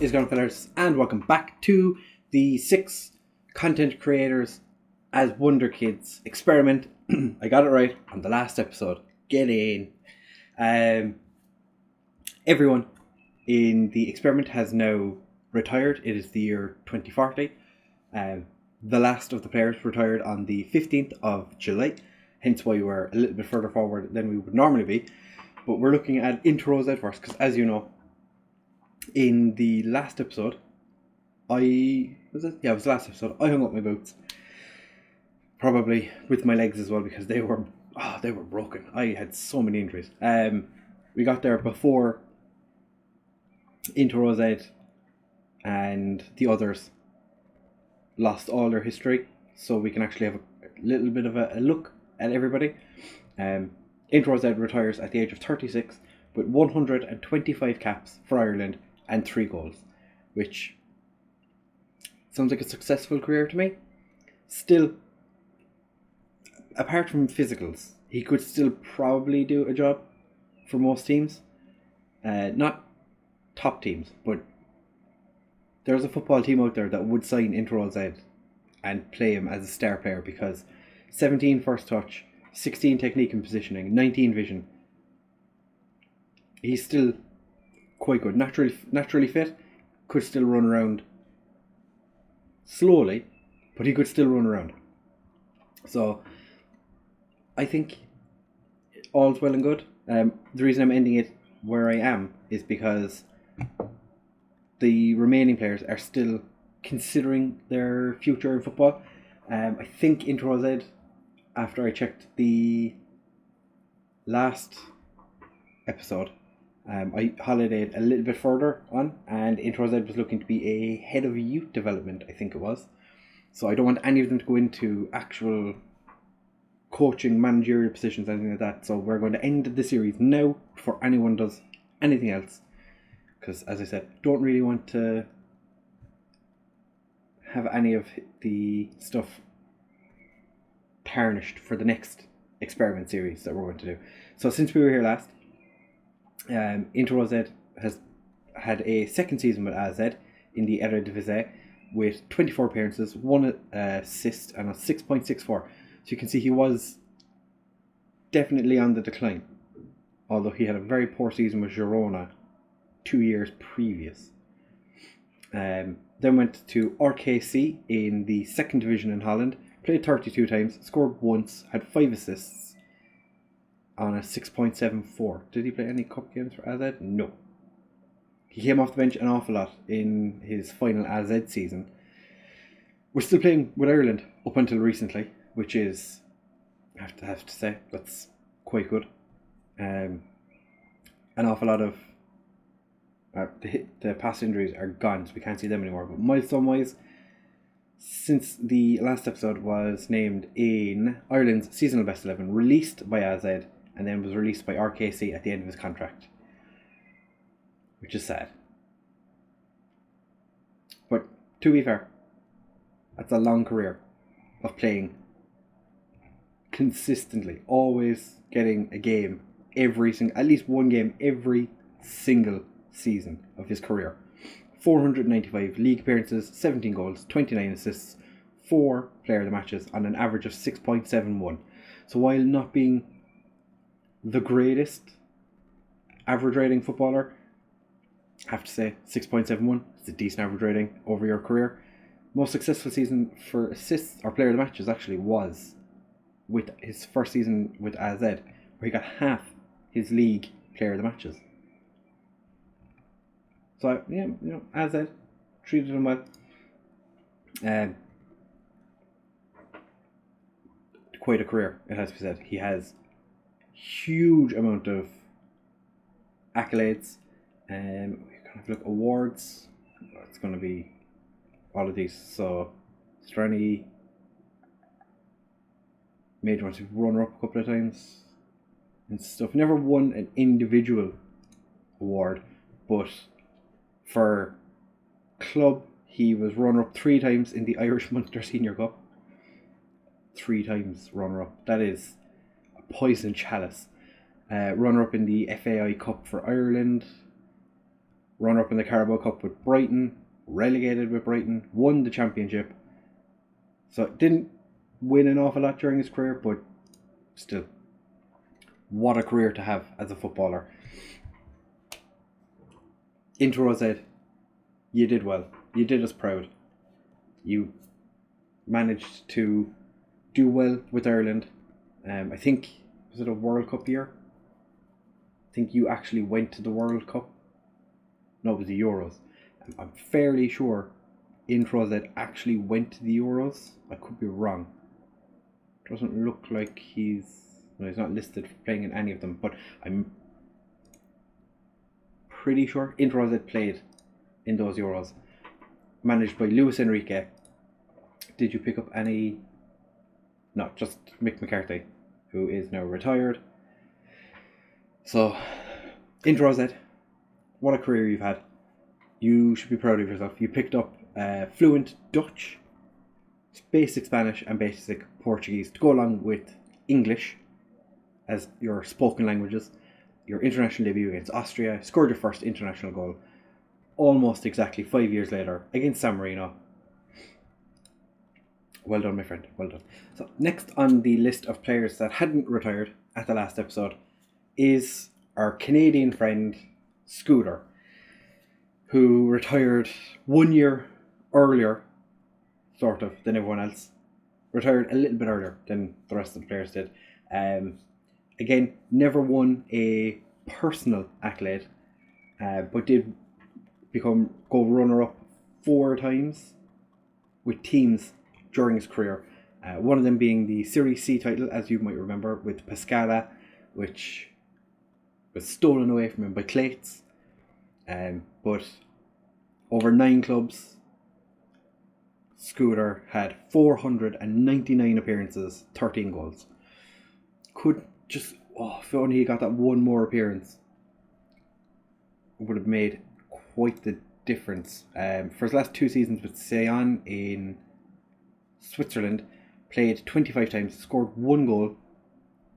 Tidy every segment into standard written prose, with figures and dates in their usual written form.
is going on, fellas, and welcome back to the 6 content creators as Wonderkids experiment. I got it right on the last episode. Get in. Everyone in the experiment has now retired. It is the year 2040. The last of the players retired on the 15th of July, hence why we're a little bit further forward than we would normally be. But we're looking at IntoRowZ first, because as you know, in the last episode, it was the last episode, I hung up my boots. Probably with my legs as well, because they were broken. I had so many injuries. We got there before IntoRowZ and the others lost all their history, so we can actually have a little bit of a look at everybody. IntoRowZ retires at the age of 36 with 125 caps for Ireland and 3 goals, which sounds like a successful career to me. Still, apart from physicals, he could still probably do a job for most teams. Not top teams, but there's a football team out there that would sign IntoRowZ and play him as a star player, because 17 first touch, 16 technique and positioning, 19 vision. He's still quite good. Naturally fit, could still run around slowly, but he could still run around. So I think all's well and good. The reason I'm ending it where I am is because the remaining players are still considering their future in football. I think IntoRowZ, after I checked the last episode, I holidayed a little bit further on, and IntoRowZ was looking to be a head of youth development, I think it was. So I don't want any of them to go into actual coaching, managerial positions, anything like that. So we're going to end the series now before anyone does anything else, because as I said, don't really want to have any of the stuff tarnished for the next experiment series that we're going to do. So since we were here last, IntoRowZ has had a second season with AZ in the Eredivisie with 24 appearances, 1 assist and a 6.64. So you can see he was definitely on the decline, although he had a very poor season with Girona 2 years previous. Then went to RKC in the second division in Holland, played 32 times, scored once, had 5 assists on a 6.74. Did he play any cup games for AZ? No. He came off the bench an awful lot in his final AZ season. We're still playing with Ireland up until recently, which is, I have to say, that's quite good. An awful lot of the past injuries are gone, so we can't see them anymore. But milestone-wise, since the last episode was named in Ireland's seasonal best 11, released by AZ, and then was released by RKC at the end of his contract, which is sad. But to be fair, that's a long career of playing consistently, always getting a game at least one game every single season of his career. 495 league appearances, 17 goals, 29 assists, 4 player of the matches on an average of 6.71. So while not being the greatest average rating footballer, I have to say 6.71 is a decent average rating over your career. Most successful season for assists or player of the matches actually was with his first season with AZ, where he got half his league player of the matches. So yeah, AZ treated him well. Quite a career, it has to be said. He has huge amount of accolades. We can have a look, awards. It's going to be all of these. So is there any major ones? He's runner up a couple of times and stuff. Never won an individual award, but for club he was runner up 3 times in the Irish Munster Senior Cup. 3 times runner up. That is a poison chalice. Runner up in the FAI Cup for Ireland. runner-up in the Carabao Cup with Brighton, relegated with Brighton, won the championship. So didn't win an awful lot during his career, but still, what a career to have as a footballer. IntoRowZ, you did well. You did us proud. You managed to do well with Ireland. I think, was it a World Cup year? I think you actually went to the World Cup. No, it was the Euros. I'm fairly sure IntoRowZ actually went to the Euros. I could be wrong. Doesn't look like he's not listed for playing in any of them, but I'm pretty sure IntoRowZ played in those Euros. Managed by Luis Enrique. Did you pick up any? No, just Mick McCarthy, who is now retired. So, IntoRowZ, what a career you've had. You should be proud of yourself. You picked up fluent Dutch, basic Spanish and basic Portuguese to go along with English as your spoken languages. Your international debut against Austria, scored your first international goal almost exactly 5 years later against San Marino. Well done, my friend, well done. So next on the list of players that hadn't retired at the last episode is our Canadian friend scootR, who retired 1 year earlier, sort of, than everyone else. Retired a little bit earlier than the rest of the players did. Again, never won a personal accolade, but did go runner-up 4 times with teams during his career. One of them being the Serie C title, as you might remember, with Pescara, which was stolen away from him by Clates. But over 9 clubs, scootR had 499 appearances, 13 goals. If only he got that one more appearance, it would have made quite the difference. For his last 2 seasons with Sion in Switzerland, played 25 times, scored 1 goal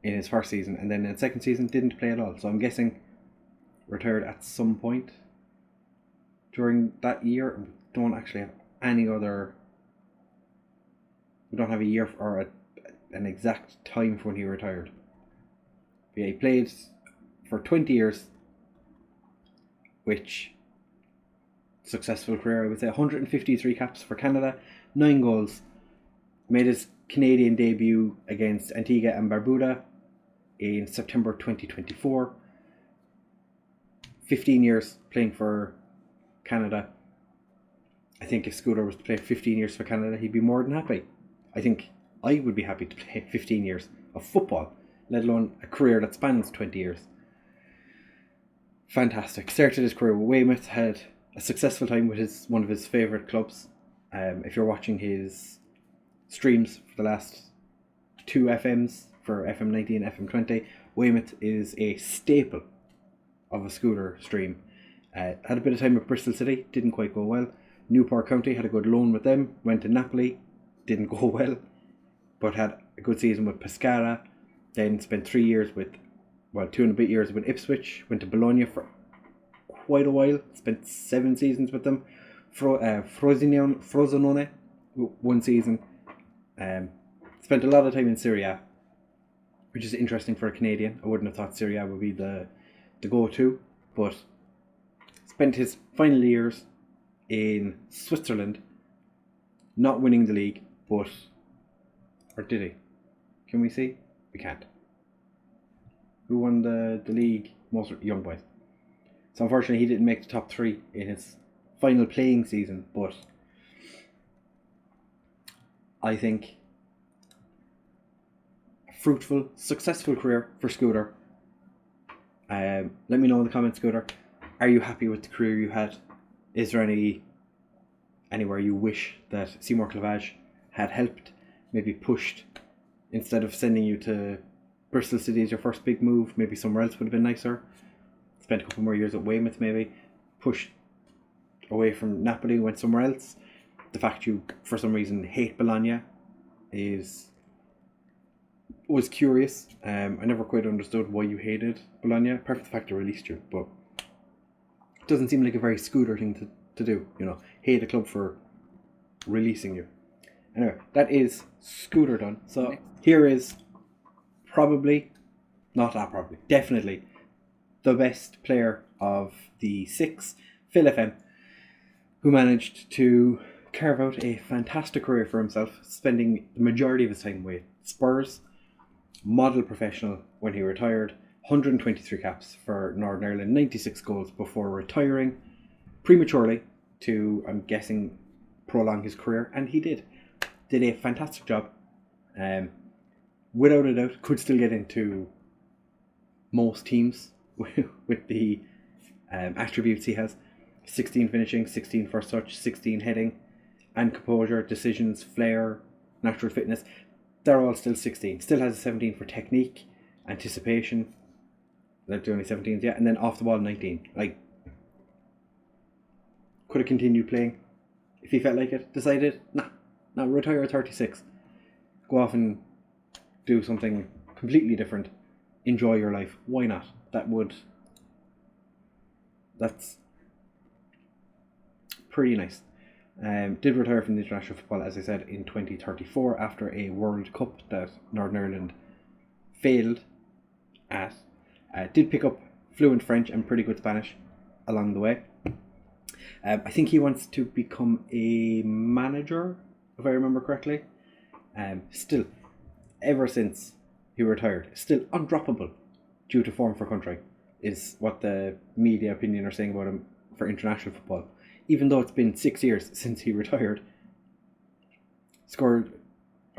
in his first season, and then in the second season didn't play at all. So I'm guessing retired at some point during that year. We don't actually have any other. We don't have a year or an exact time for when he retired. But yeah, he played for 20 years, which successful career, I would say. 153 caps for Canada, 9 goals. Made his Canadian debut against Antigua and Barbuda in September 2024. 15 years playing for Canada. I think if scootR was to play 15 years for Canada, he'd be more than happy. I think I would be happy to play 15 years of football, let alone a career that spans 20 years. Fantastic. Started his career with Weymouth, had a successful time with one of his favourite clubs. If you're watching his streams for the last 2 FMs, for FM20 and FM20, Weymouth is a staple of a scootR stream. Had a bit of time with Bristol City, didn't quite go well. Newport County, had a good loan with them. Went to Napoli, didn't go well, but had a good season with Pescara. Then spent 3 years with, 2 and a bit years with Ipswich. Went to Bologna for quite a while. Spent 7 seasons with them. Frosinone, 1 season. Spent a lot of time in Serie A, which is interesting for a Canadian. I wouldn't have thought Serie A would be the go-to, but spent his final years in Switzerland, not winning the league, or did he? Can we see? We can't. Who won the league? Most young boys. So unfortunately he didn't make the top 3 in his final playing season, but I think a fruitful, successful career for scootR. Let me know in the comments, scootR. Are you happy with the career you had? Is there anywhere you wish that Seymour Clavage had helped, maybe pushed, instead of sending you to Bristol City as your first big move? Maybe somewhere else would have been nicer. Spent a couple more years at Weymouth, maybe. Pushed away from Napoli, went somewhere else. The fact you, for some reason, hate Bologna was curious. I never quite understood why you hated Bologna, apart from the fact they released you. But doesn't seem like a very scootR thing to do. You know, hate the club for releasing you. Anyway, that is scootR done. So here is definitely the best player of the 6, Phil FM, who managed to carve out a fantastic career for himself, spending the majority of his time with Spurs, model professional when he retired, 123 caps for Northern Ireland, 96 goals before retiring prematurely to, I'm guessing, prolong his career, and he did a fantastic job. Without a doubt, could still get into most teams with the attributes he has. 16 finishing, 16 first touch, 16 heading, and composure, decisions, flair, natural fitness. They're all still 16. Still has a 17 for technique, anticipation. Like the only 17s, yeah. And then off the ball, 19. Like, could have continued playing if he felt like it. Decided, nah, retire at 36. Go off and do something completely different. Enjoy your life. Why not? That's pretty nice. Did retire from the international football, as I said, in 2034 after a World Cup that Northern Ireland failed at. Did pick up fluent French and pretty good Spanish along the way. I think he wants to become a manager, if I remember correctly. Still, ever since he retired, still undroppable due to form for country, is what the media opinion are saying about him for international football. Even though it's been 6 years since he retired,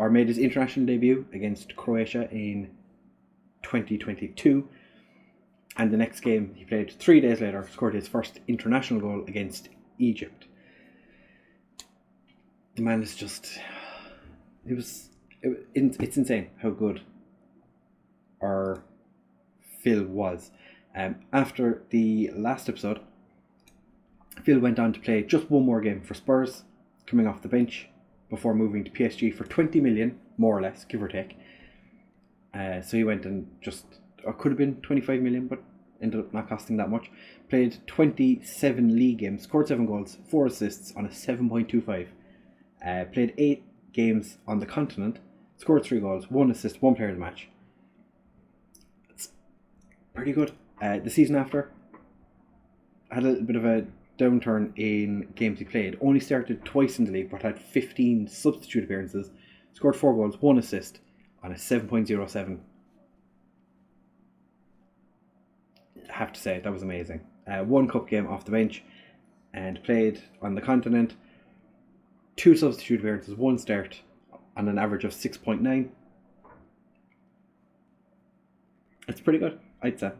made his international debut against Croatia in 2022, and the next game he played 3 days later scored his first international goal against Egypt. The man is just... It's insane how good our Phil was. After the last episode, Phil went on to play just one more game for Spurs, coming off the bench, before moving to PSG for 20 million, more or less, give or take. So he went and could have been 25 million, but ended up not costing that much. Played 27 league games, scored 7 goals, 4 assists on a 7.25. Played 8 games on the continent, scored 3 goals, 1 assist, 1 player of the match. It's pretty good. The season after, had a little bit of a downturn in games he played. Only started twice in the league, but had 15 substitute appearances. Scored 4 goals, 1 assist on a 7.07. I have to say, that was amazing. 1 cup game off the bench, and played on the continent. 2 substitute appearances, 1 start on an average of 6.9. It's pretty good, I'd say.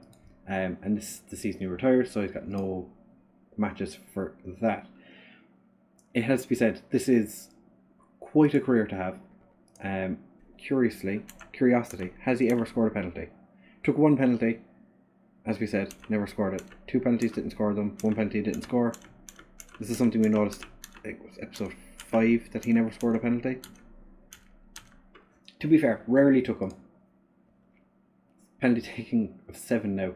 And this is the season he retired, so he's got no matches for that. It has to be said, this is quite a career to have. Curiosity, has he ever scored a penalty? Took 1 penalty, as we said, never scored it. 2 penalties, didn't score them. 1 penalty, didn't score. This is something we noticed, it was episode 5, that he never scored a penalty. To be fair, rarely took them. Penalty taking of 7 now.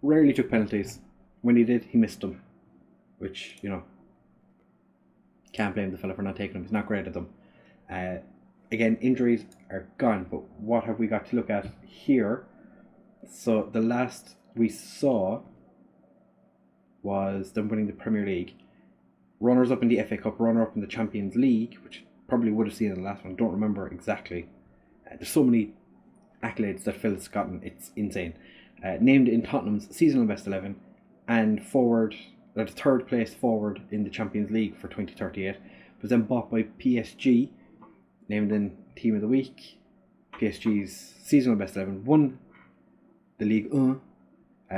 Rarely took penalties. When he did, he missed them. Which, can't blame the fella for not taking them. He's not great at them. Again, injuries are gone, but what have we got to look at here? So the last we saw was them winning the Premier League. Runners up in the FA Cup, runner up in the Champions League, which probably would have seen in the last one. Don't remember exactly. There's so many accolades that Phil's gotten, it's insane. Named in Tottenham's seasonal best 11, and the 3rd place forward in the Champions League for 2038. Was then bought by PSG, named in Team of the Week. PSG's seasonal best 11, won the Ligue 1,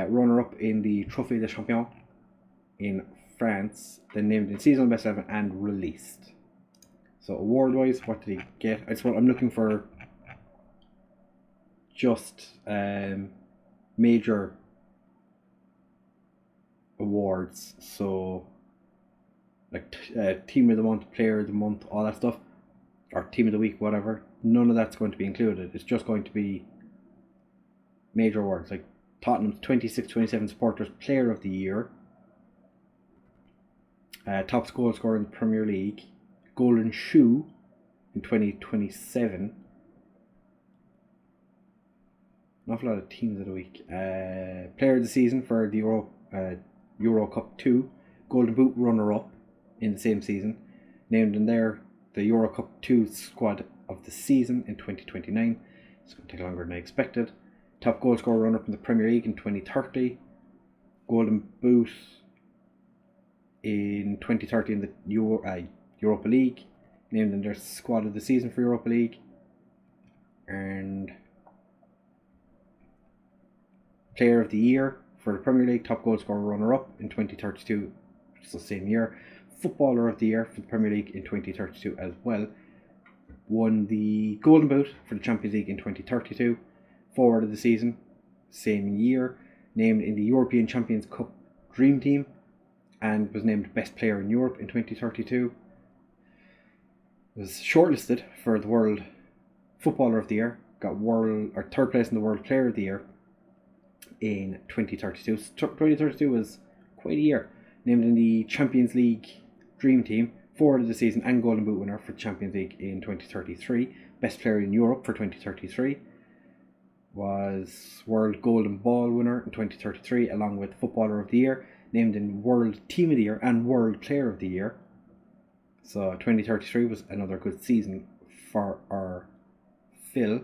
runner up in the Trophée des Champions in France, then named in seasonal best 11 and released. So award wise, what did he get? I'm looking for just major awards, so like team of the month, player of the month, all that stuff, or team of the week, whatever. None of that's going to be included. It's just going to be major awards like Tottenham's 26-27 Supporters Player of the Year. Top goal scorer in the Premier League. Golden Shoe in 2027. An awful lot of teams of the week. Player of the season for the Euro Cup 2. Golden Boot runner-up in the same season. Named in there the Euro Cup 2 squad of the season in 2029. It's going to take longer than I expected. Top goal scorer runner-up in the Premier League in 2030. Golden Boot in 2030 in the Europa League. Named in their squad of the season for Europa League. And Player of the Year for the Premier League, top goal scorer runner-up in 2032, which is the same year. Footballer of the Year for the Premier League in 2032 as well. Won the Golden Boot for the Champions League in 2032. Forward of the season, same year. Named in the European Champions Cup Dream Team and was named Best Player in Europe in 2032. Was shortlisted for the World Footballer of the Year. Got third place in the World Player of the Year in 2032. 2032 was quite a year. Named in the Champions League Dream Team, forward of the season and Golden Boot winner for Champions League in 2033. Best Player in Europe for 2033. Was World Golden Ball winner in 2033 along with Footballer of the Year. Named in World Team of the Year and World Player of the Year. So 2033 was another good season for our Phil.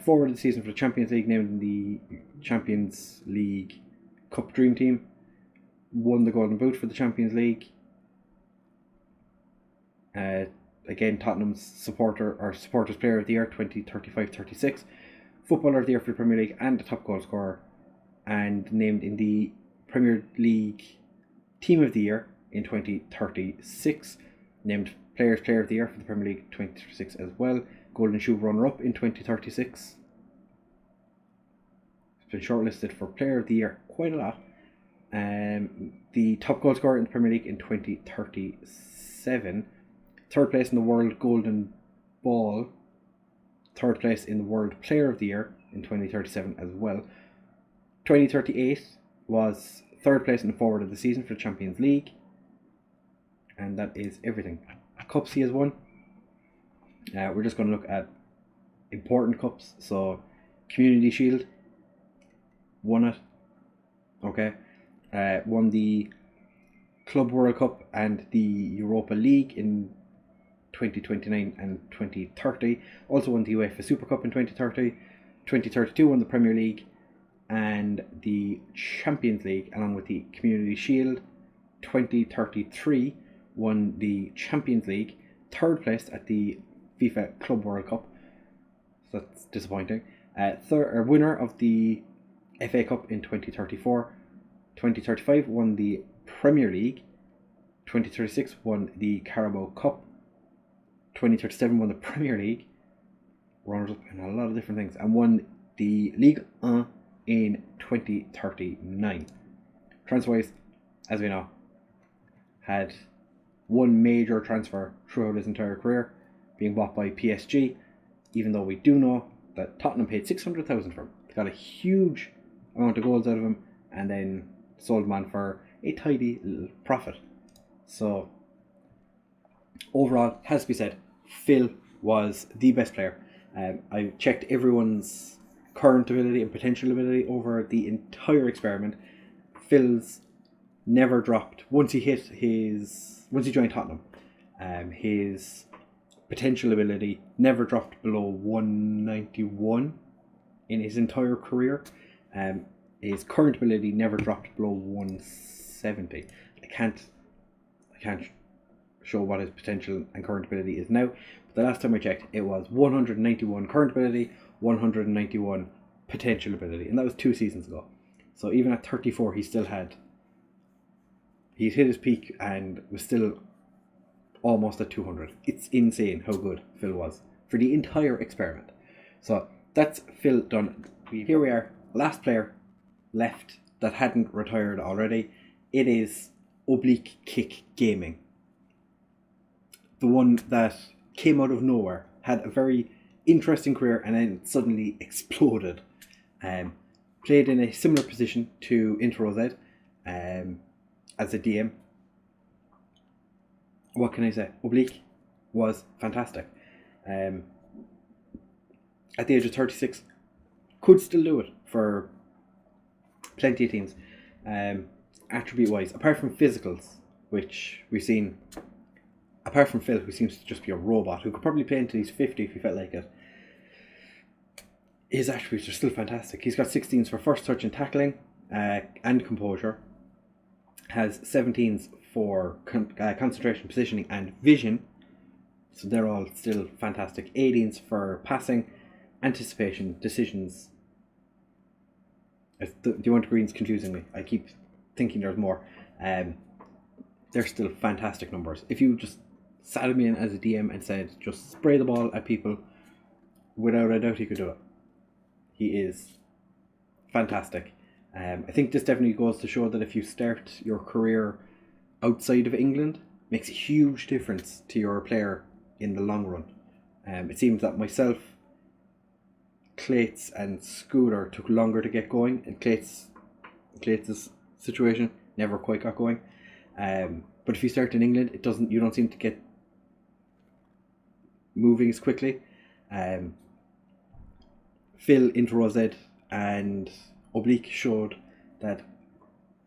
Forward of the season for the Champions League, named in the Champions League Cup Dream Team. Won the Golden Boot for the Champions League. Again, Tottenham's Supporters Player of the Year 2035-36. Footballer of the Year for the Premier League and the top goal scorer. And named in the Premier League Team of the Year in 2036. Named Player of the Year for the Premier League 2036 as well. Golden Shoe runner-up in 2036. It's been shortlisted for Player of the Year quite a lot. The top goal scorer in the Premier League in 2037. Third place in the World Golden Ball. Third place in the World Player of the Year in 2037 as well. 2038 was third place in the Forward of the Season for the Champions League. And that is everything. Cups he has won. We're just going to look at important cups. So, Community Shield, won it. Okay. Won the Club World Cup and the Europa League in 2029 and 2030. Also won the UEFA Super Cup in 2030. 2032 won the Premier League and the Champions League along with the Community Shield. 2033 won the Champions League. Third place at the FIFA Club World Cup. So that's disappointing. Winner of the FA Cup in 2034. 2035 won the Premier League. 2036 won the Carabao Cup. 2037 won the Premier League. Runners up in a lot of different things. And won the Ligue 1 in 2039. Transferwise, as we know, had one major transfer throughout his entire career, being bought by PSG, even though we do know that Tottenham paid 600,000 for him. They got a huge amount of goals out of him and then sold him on for a tidy little profit. So overall, has to be said, Phil was the best player. I checked everyone's current ability and potential ability over the entire experiment. Phil's never dropped once he joined Tottenham. His potential ability never dropped below 191 in his entire career. His current ability never dropped below 170. I can't show what his potential and current ability is now, but the last time I checked it was 191 current ability, 191 potential ability, and that was 2 seasons ago. So even at 34 he's hit his peak and was still almost at 200. It's insane how good Phil was for the entire experiment. So that's Phil done. Here we are, last player left that hadn't retired already. It is Oblique Kick Gaming. The one that came out of nowhere, had a very interesting career and then suddenly exploded. played in a similar position to IntoRowZ as a DM. What can I say? Oblique was fantastic. At the age of 36, could still do it for plenty of teams. Attribute wise, apart from physicals, which we've seen, apart from Phil, who seems to just be a robot, who could probably play until he's 50 if he felt like it, his attributes are still fantastic. He's got 16s for first touch and tackling and composure, has 17s for concentration, positioning and vision, so they're all still fantastic. 18s for passing, anticipation, decisions. The amount of green's confusing me. I keep thinking there's more. They're still fantastic numbers. If you just sat him in as a DM and said just spray the ball at people, without a doubt he could do it. He is fantastic. I think this definitely goes to show that if you start your career outside of England, it makes a huge difference to your player in the long run. It seems that myself, Clates and scootR took longer to get going, and Clates' situation never quite got going. But if you start in England, you don't seem to get moving as quickly. Phil, IntoRowZ and Oblique showed that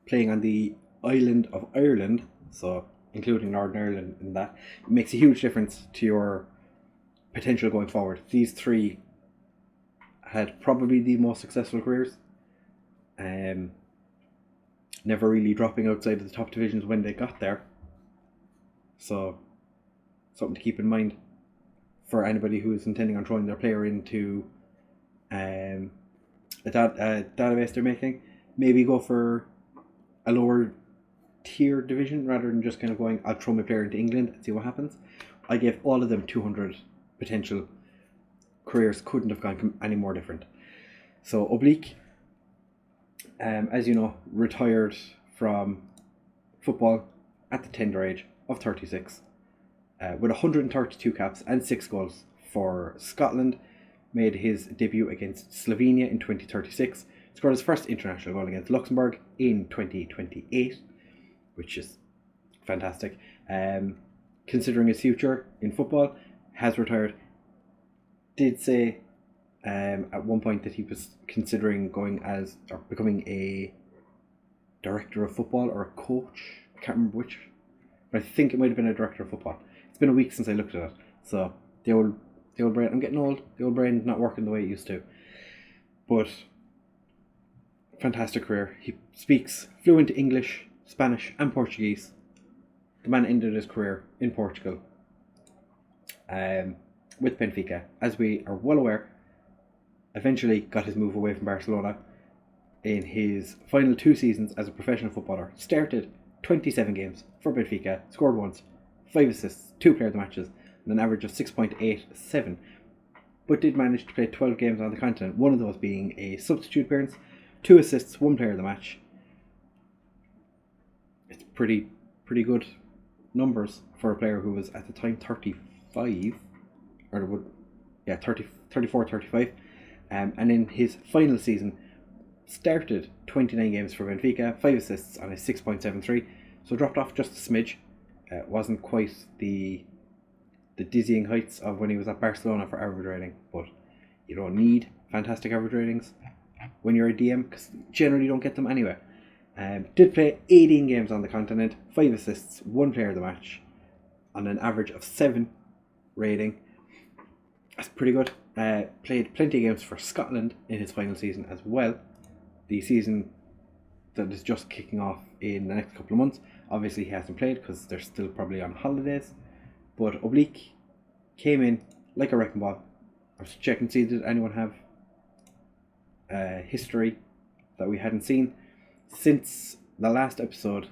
playing on the island of Ireland, so including Northern Ireland in that, it makes a huge difference to your potential going forward. These three had probably the most successful careers, never really dropping outside of the top divisions when they got there. So something to keep in mind for anybody who is intending on throwing their player into a database they're making. Maybe go for a lower tier division rather than just kind of going, I'll throw my player into England and see what happens. I gave all of them 200 potential careers, couldn't have gone any more different. So Oblique, as you know, retired from football at the tender age of 36 with 132 caps and 6 goals for Scotland. Made his debut against Slovenia in 2036, scored his first international goal against Luxembourg in 2028, which is fantastic. Considering his future in football, has retired. Did say at one point that he was considering going as or becoming a director of football or a coach. I can't remember which, but I think it might have been a director of football. It's been a week since I looked at it, so the old brain. I'm getting old. The old brain's not working the way it used to. But fantastic career. He speaks fluent English, Spanish, and Portuguese. The man ended his career in Portugal with Benfica, as we are well aware. Eventually got his move away from Barcelona in his final 2 seasons as a professional footballer. Started 27 games for Benfica, scored once, 5 assists, 2 player of the matches, and an average of 6.87, but did manage to play 12 games on the continent, one of those being a substitute appearance, 2 assists, 1 player of the match. It's pretty good numbers for a player who was at the time 35, or 34, 35, and in his final season started 29 games for Benfica, 5 assists on a 6.73, so dropped off just a smidge. Wasn't quite the dizzying heights of when he was at Barcelona for average rating, but you don't need fantastic average ratings when you're a DM, because generally you don't get them anyway. Did play 18 games on the continent, 5 assists, 1 player of the match, on an average of 7 rating. That's pretty good. Played plenty of games for Scotland in his final season as well. The season that is just kicking off in the next couple of months. Obviously he hasn't played because they're still probably on holidays. But Oblique came in like a wrecking ball. I was checking to see did anyone have history that we hadn't seen. Since the last episode,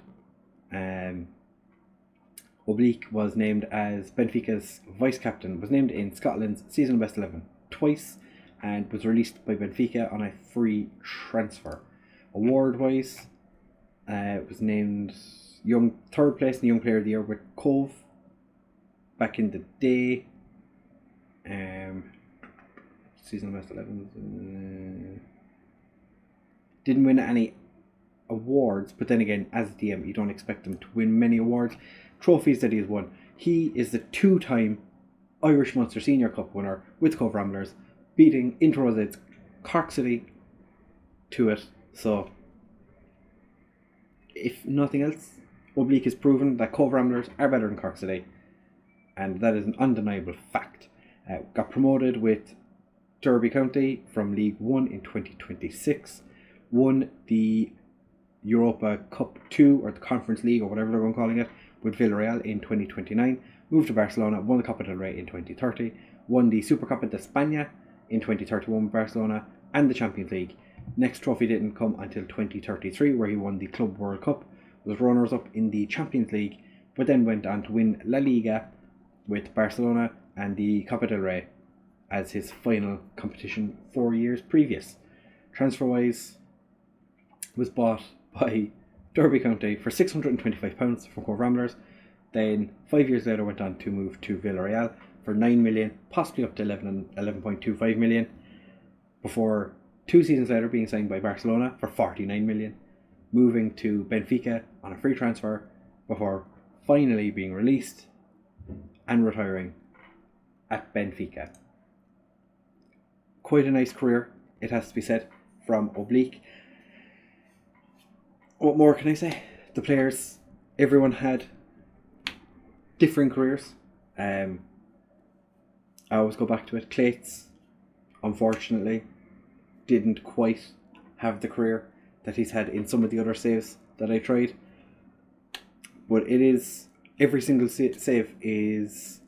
Oblique was named as Benfica's vice captain, was named in Scotland's season best 11 twice, and was released by Benfica on a free transfer. Award wise, was named third place in the Young Player of the Year with Cove back in the day. Season best 11. Didn't win any awards, but then again, as a DM, you don't expect him to win many awards. Trophies that he has won. He is the 2-time Irish Munster Senior Cup winner with Cobh Ramblers, beating IntoRowZ's Cork City to it. So, if nothing else, Oblique has proven that Cobh Ramblers are better than Cork City, and that is an undeniable fact. Got promoted with Derby County from League 1 in 2026, won the Europa Cup 2, or the Conference League, or whatever they're calling it, with Villarreal in 2029, moved to Barcelona, won the Copa del Rey in 2030, won the Supercopa de España in 2031 with Barcelona, and the Champions League. Next trophy didn't come until 2033, where he won the Club World Cup, was runners-up in the Champions League, but then went on to win La Liga with Barcelona and the Copa del Rey as his final competition 4 years previous. Transfer-wise, was bought by Derby County for £625 from Cobh Ramblers. Then 5 years later went on to move to Villarreal for 9 million, possibly up to 11.25 million, before 2 seasons later being signed by Barcelona for 49 million, moving to Benfica on a free transfer before finally being released and retiring at Benfica. Quite a nice career, it has to be said, from Oblique. What more can I say? The players, everyone had different careers. I always go back to it. Clates, unfortunately, didn't quite have the career that he's had in some of the other saves that I tried. But it is, every single save is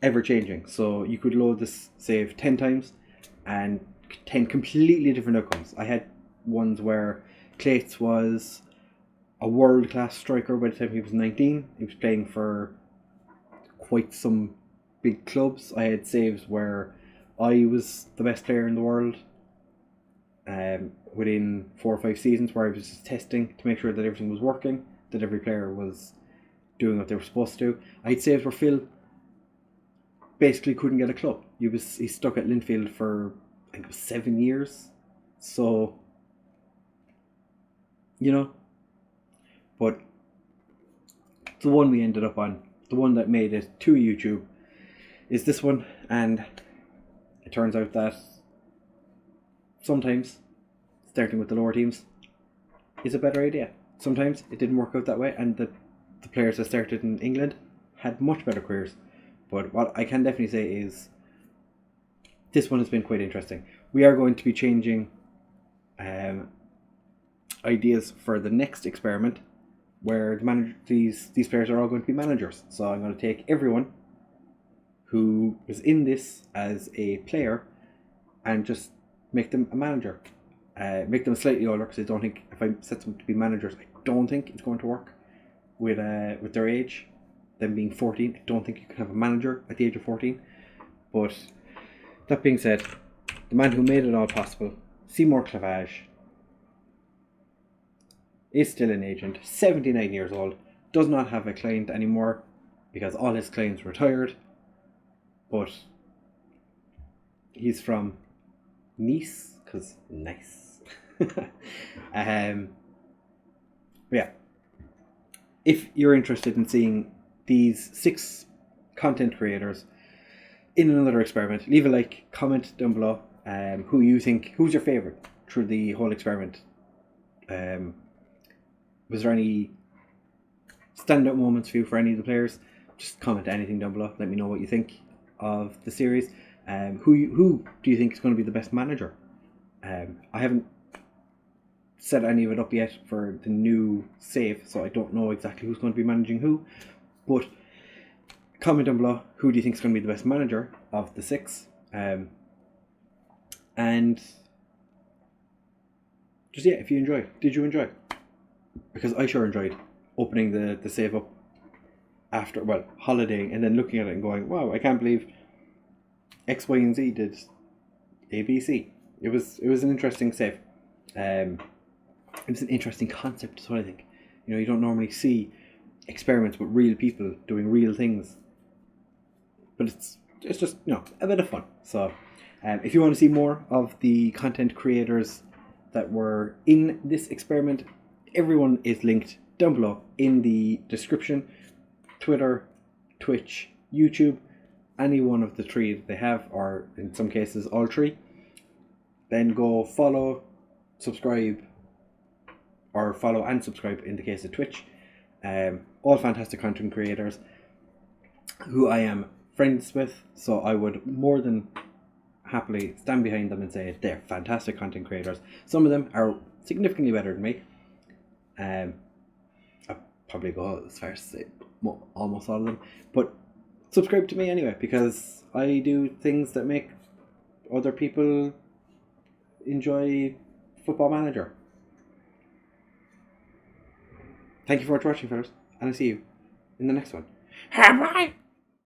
ever changing. So you could load this save 10 times and 10 completely different outcomes. I had ones where Clates was a world-class striker by the time he was 19. He was playing for quite some big clubs. I had saves where I was the best player in the world within 4 or 5 seasons, where I was just testing to make sure that everything was working, that every player was doing what they were supposed to do. I had saves where Phil basically couldn't get a club. He stuck at Linfield for, I think it was 7 years. So, you know, but the one we ended up on, the one that made it to YouTube, is this one. And it turns out that sometimes starting with the lower teams is a better idea. Sometimes it didn't work out that way, and the players that started in England had much better careers. But what I can definitely say is this one has been quite interesting. We are going to be changing ideas for the next experiment, where these players are all going to be managers. So I'm going to take everyone who was in this as a player and just make them a manager. Make them slightly older, because I don't think, if I set them to be managers, I don't think it's going to work with their age. Them being 14, I don't think you can have a manager at the age of 14. But that being said, the man who made it all possible, Seymour Clavage, is still an agent, 79 years old, does not have a client anymore because all his clients retired. But he's from Nice, because nice. Yeah, if you're interested in seeing these 6 content creators in another experiment, leave a like, comment down below who's your favourite through the whole experiment. Was there any standout moments for you for any of the players? Just comment anything down below, let me know what you think of the series. Who do you think is going to be the best manager? I haven't set any of it up yet for the new save, so I don't know exactly who's going to be managing who, but comment down below, who do you think is going to be the best manager of the 6, and just, yeah, if you enjoyed, did you enjoy? Because I sure enjoyed opening the save up after, well, holidaying, and then looking at it and going, wow, I can't believe X, Y, and Z did A, B, C. It was an interesting save. It was an interesting concept, is what I think. You know, you don't normally see experiments with real people doing real things, but it's just, you know, a bit of fun. So if you want to see more of the content creators that were in this experiment. Everyone is linked down below in the description. Twitter, Twitch, YouTube, any one of the three that they have, or in some cases all three. Then go follow, subscribe, or follow and subscribe in the case of Twitch. All fantastic content creators who I am friends with, so I would more than happily stand behind them and say they're fantastic content creators. Some of them are significantly better than me. I'll probably go as far as to say almost all of them, but subscribe to me anyway, because I do things that make other people enjoy Football Manager. Thank you for watching, fellas, and I'll see you in the next one. Bye.